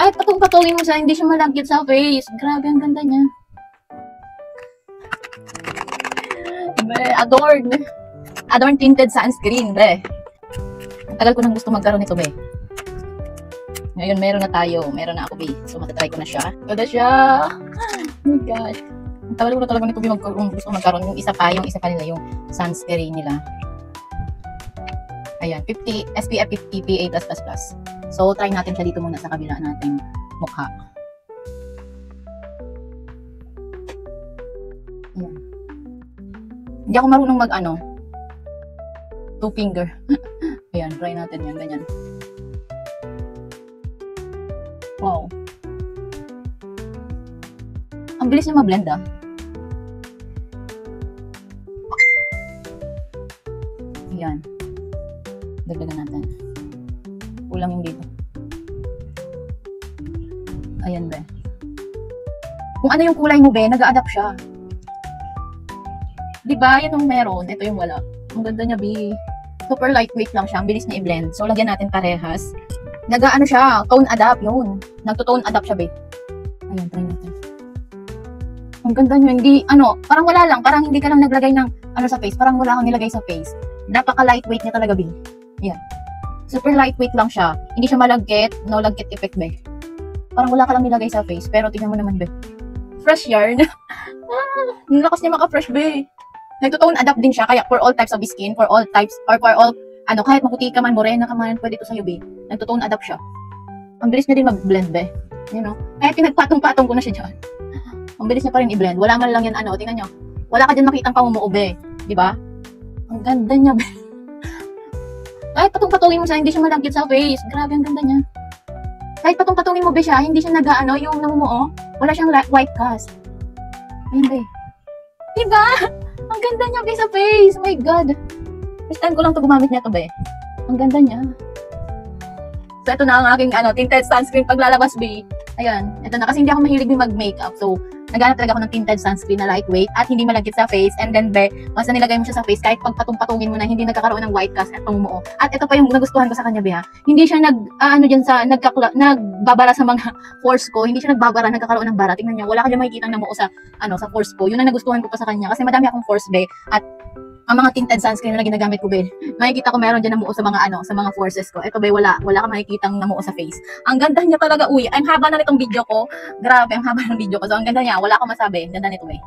Kahit patong-patongin mo siya, hindi siya malagkit sa face. Grabe, ang ganda niya. Adorn. Adorn tinted sunscreen, be. Ang tagal ko nang gusto magkaroon nito, be. Ngayon, meron na tayo. Meron na ako, be. So, matatry ko na siya. Ganda siya. Oh my God. Ang tagal ko na talaga nito, be, gusto magkaroon. Yung isa pa nila, yung sunscreen nila. Ayan, 50, SPF 50 PA+++. So, try natin siya dito muna sa kabila nating mukha. Ayan. Hindi ako marunong mag-ano. Two finger. Ayan, try natin yan. Ganyan. Wow. Ang bilis niya ma-blend, ah. Ayan. Dagdagan natin. Kulang yung dito. Ayan, be. Kung ano yung kulay mo, be, nag-a-adapt siya. Diba? Yan yung meron. Ito yung wala. Ang ganda niya, be. Super lightweight lang siya. Ang bilis niya i-blend. So, lagyan natin parehas. Nag-ano siya. Tone adapt. Yun. Nagto-tone adapt siya, be. Ayan, try natin. Ang ganda niya. Hindi, parang wala lang. Parang hindi ka lang naglagay ng, sa face. Parang wala kang nilagay sa face. Napaka-lightweight niya talaga, be. Ayan. Super lightweight lang siya. Hindi siya malagkit. No lagkit effect, be. Parang wala ka lang nilagay sa face. Pero tingnan mo naman, be. Fresh yarn. Lakas niya maka-fresh, be. Nagtotone adapt din siya. Kaya for all types of skin, for all types, or for all, kahit maputi ka man, morena ka man, pwede ito sa'yo, be. Nagtotone adapt siya. Ang bilis niya din mag-blend, be. You know? Kahit pinagpatong-patong ko na siya dyan. Ang bilis niya pa rin i-blend. Wala man lang yan, tingnan nyo. Wala ka dyan makitang pamumuo, be. Diba? Ang ganda niya, be. Kahit patong-patungin mo siya, hindi siya malagkit sa face. Grabe, ang ganda niya. Kahit patong-patungin mo ba siya, hindi siya yung namumuo. Wala siyang white cast. Ayun, be. Diba? Ang ganda niya, be, sa face. Oh my God. First time ko lang ito gumamit niya ito, be. Ang ganda niya. So, ito na ang aking, tinted sunscreen paglalabas, be. Ayan. Ito na. Kasi hindi ako mahilig mag-makeup. So, naghanap talaga ako ng tinted sunscreen na lightweight at hindi malagkit sa face. And then, be, once na nilagay mo siya sa face, kahit pagpatong-patungin mo na, hindi nagkakaroon ng white cast at pamumuo. At ito pa yung nagustuhan ko sa kanya, be, ha. Hindi siya nagbabara sa mga pores ko. Hindi siya nagbabara, nagkakaroon ng bara. Tingnan niyo, wala ka dyan makikita ng namuo sa pores ko. Yun ang nagustuhan ko pa sa kanya. Kasi madami akong pores, be. At ang mga tinted sunscreen na ginagamit ko, be, makikita ko meron dyan namuo sa mga sa mga forces ko. Ito, be, wala ka makikitang namuo sa face. Ang ganda niya talaga, uy. Ang haba na nitong video ko. Grabe, ang haba ng video ko. So, ang ganda niya. Wala akong masabi. Ang ganda nito, be.